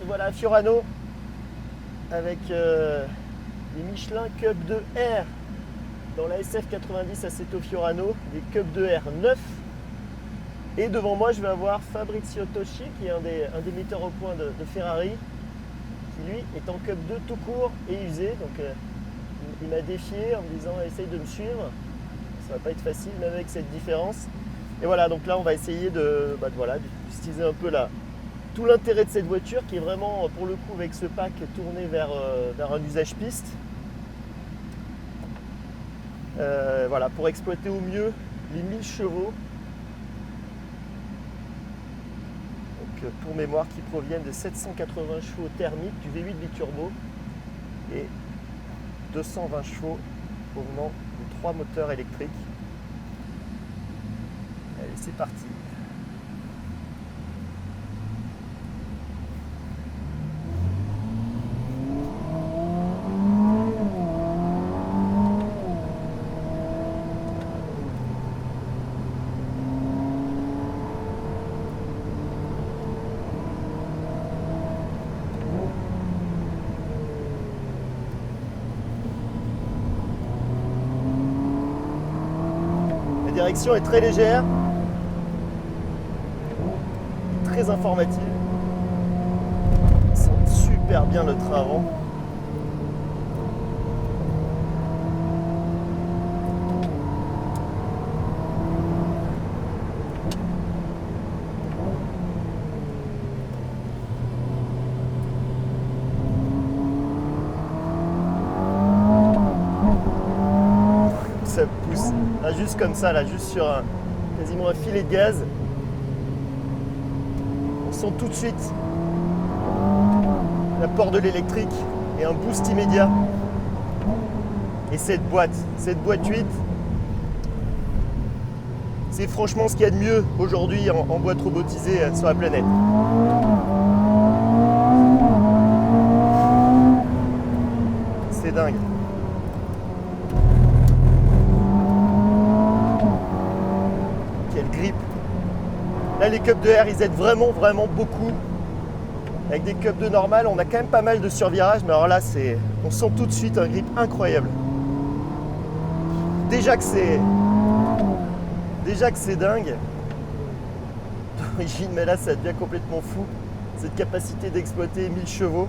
voilà à Fiorano avec les Michelin Cup 2R dans la SF90 Assetto Fiorano, des Cup 2R neufs. Et devant moi, je vais avoir Fabrizio Toschi, qui est un des metteurs au point de Ferrari, qui lui est en Cup 2 tout court et usé. Donc il m'a défié en me disant essaye de me suivre. Ça va pas être facile même avec cette différence. Et voilà, donc là on va essayer d'utiliser un peu tout l'intérêt de cette voiture qui est vraiment pour le coup avec ce pack tourné vers un usage piste. Voilà, pour exploiter au mieux les 1000 chevaux. Donc pour mémoire qui proviennent de 780 chevaux thermiques du V8 biturbo et 220 chevaux provenant de 3 moteurs électriques. Allez, c'est parti. La direction est très légère, très informative. Ils sentent super bien le train avant. Ça pousse, là, juste comme ça, là, juste sur quasiment un filet de gaz. On sent tout de suite l'apport de l'électrique et un boost immédiat. Et cette boîte 8, c'est franchement ce qu'il y a de mieux aujourd'hui en boîte robotisée sur la planète. C'est dingue. Quelle grippe. Là, les cups de R, ils aident vraiment beaucoup. Avec des cups de normal, on a quand même pas mal de survirage, mais alors là, on sent tout de suite un grip incroyable. Déjà que c'est dingue d'origine, mais là, ça devient complètement fou. Cette capacité d'exploiter 1000 chevaux.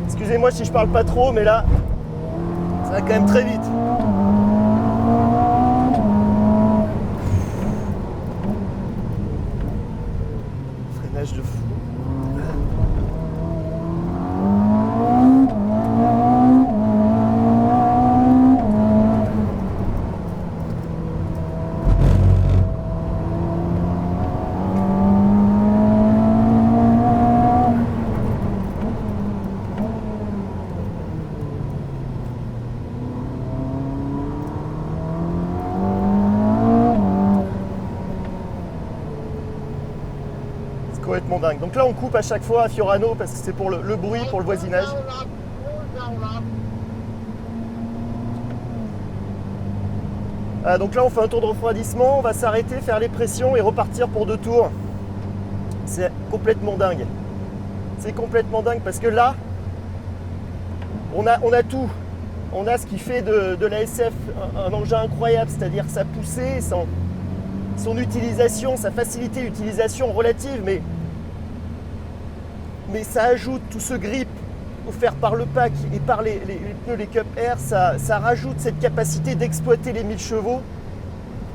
Excusez-moi si je parle pas trop, mais là, ça va quand même très vite. Freinage de fou. Complètement dingue. Donc là on coupe à chaque fois à Fiorano parce que c'est pour le bruit, pour le voisinage. Donc là on fait un tour de refroidissement, on va s'arrêter, faire les pressions et repartir pour 2 tours. C'est complètement dingue. C'est complètement dingue parce que là on a tout. On a ce qui fait de la SF un engin incroyable, c'est-à-dire sa poussée, son utilisation, sa facilité d'utilisation relative, mais ça ajoute tout ce grip offert par le pack et par les pneus, les Cup R, ça rajoute cette capacité d'exploiter les 1000 chevaux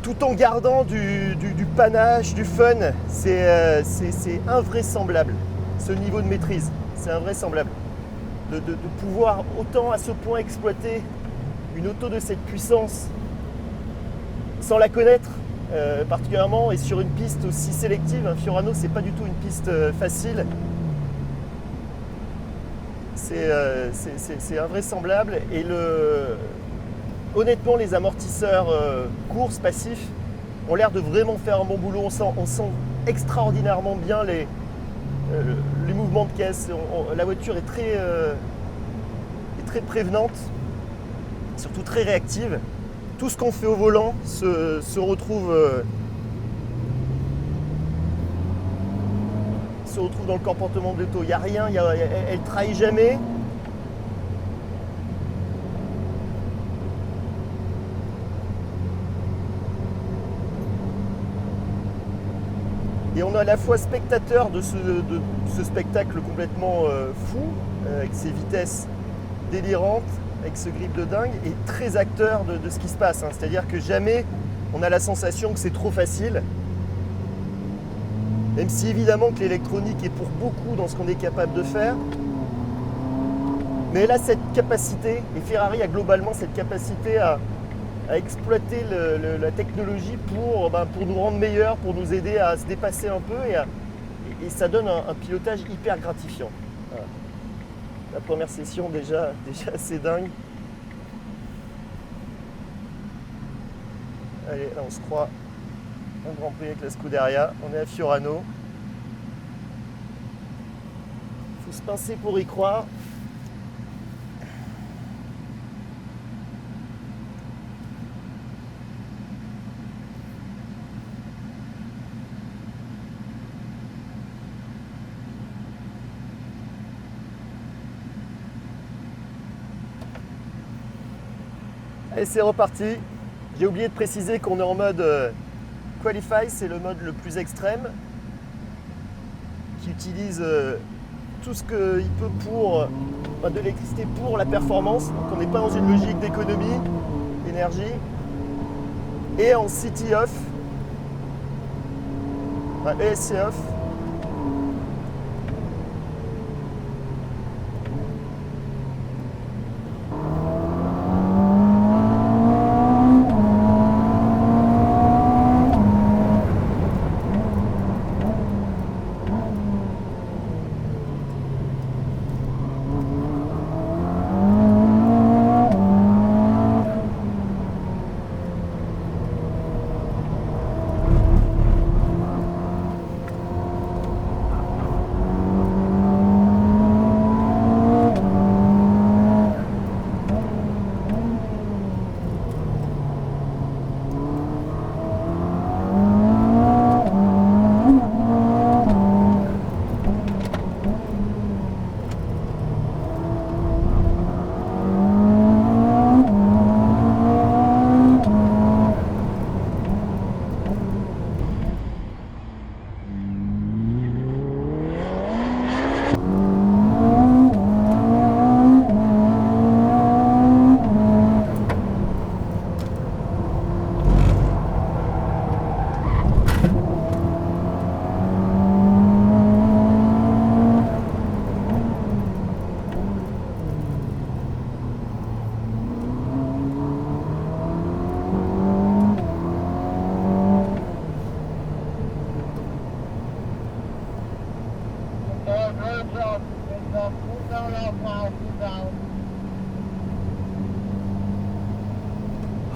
tout en gardant du panache, du fun. C'est invraisemblable, ce niveau de maîtrise, c'est invraisemblable. de pouvoir autant à ce point exploiter une auto de cette puissance sans la connaître particulièrement, et sur une piste aussi sélective. Un Fiorano, c'est pas du tout une piste facile. C'est invraisemblable. Et honnêtement, les amortisseurs course passifs ont l'air de vraiment faire un bon boulot. On sent extraordinairement bien les mouvements de caisse. La voiture est très prévenante, surtout très réactive. Tout ce qu'on fait au volant se retrouve dans le comportement de l'auto. Il n'y a rien, elle ne trahit jamais. Et on est à la fois spectateur de ce spectacle complètement fou, avec ses vitesses délirantes, avec ce grip de dingue, et très acteur de ce qui se passe. C'est-à-dire que jamais on a la sensation que c'est trop facile. Même si évidemment que l'électronique est pour beaucoup dans ce qu'on est capable de faire. Mais elle a cette capacité, et Ferrari a globalement cette capacité à exploiter la technologie pour nous rendre meilleurs, pour nous aider à se dépasser un peu, et ça donne un pilotage hyper gratifiant. Voilà. La première session déjà assez dingue. Allez, là on se croit en Grand Prix avec la Scuderia. On est à Fiorano. Il faut se pincer pour y croire. Et c'est reparti. J'ai oublié de préciser qu'on est en mode Qualify, c'est le mode le plus extrême, qui utilise tout ce qu'il peut pour de l'électricité pour la performance. Donc on n'est pas dans une logique d'économie d'énergie. Et en City Off, ESC Off.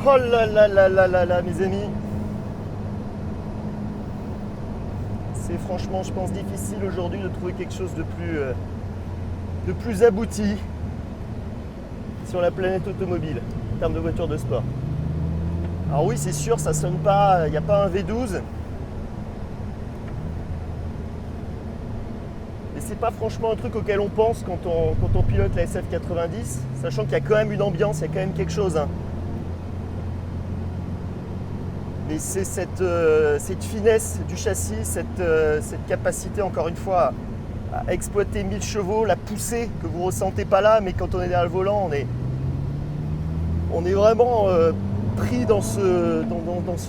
Oh là là là là là là, mes amis. C'est franchement, je pense, difficile aujourd'hui de trouver quelque chose de plus abouti sur la planète automobile en termes de voiture de sport. Alors oui, c'est sûr, ça sonne pas, il n'y a pas un V12. Mais c'est pas franchement un truc auquel on pense quand on pilote la SF90, sachant qu'il y a quand même une ambiance, il y a quand même quelque chose. Mais c'est cette finesse du châssis, cette capacité, encore une fois, à exploiter 1000 chevaux, la poussée que vous ne ressentez pas là, mais quand on est derrière le volant, on est vraiment pris dans ce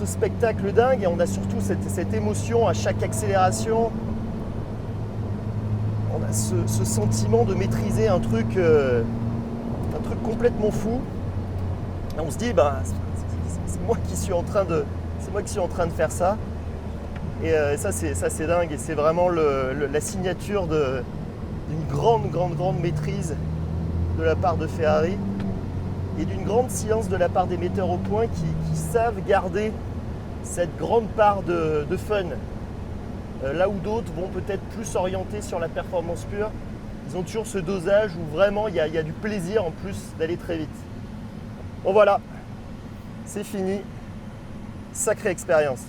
spectacle dingue, et on a surtout cette émotion à chaque accélération. ce sentiment de maîtriser un truc complètement fou. Et on se dit, c'est moi qui suis en train de faire ça. Et ça c'est dingue. Et c'est vraiment la signature d'une grande maîtrise de la part de Ferrari et d'une grande science de la part des metteurs au point qui savent garder cette grande part de fun. Là où d'autres vont peut-être plus s'orienter sur la performance pure, ils ont toujours ce dosage où vraiment il y a du plaisir en plus d'aller très vite. Bon voilà, c'est fini. Sacrée expérience.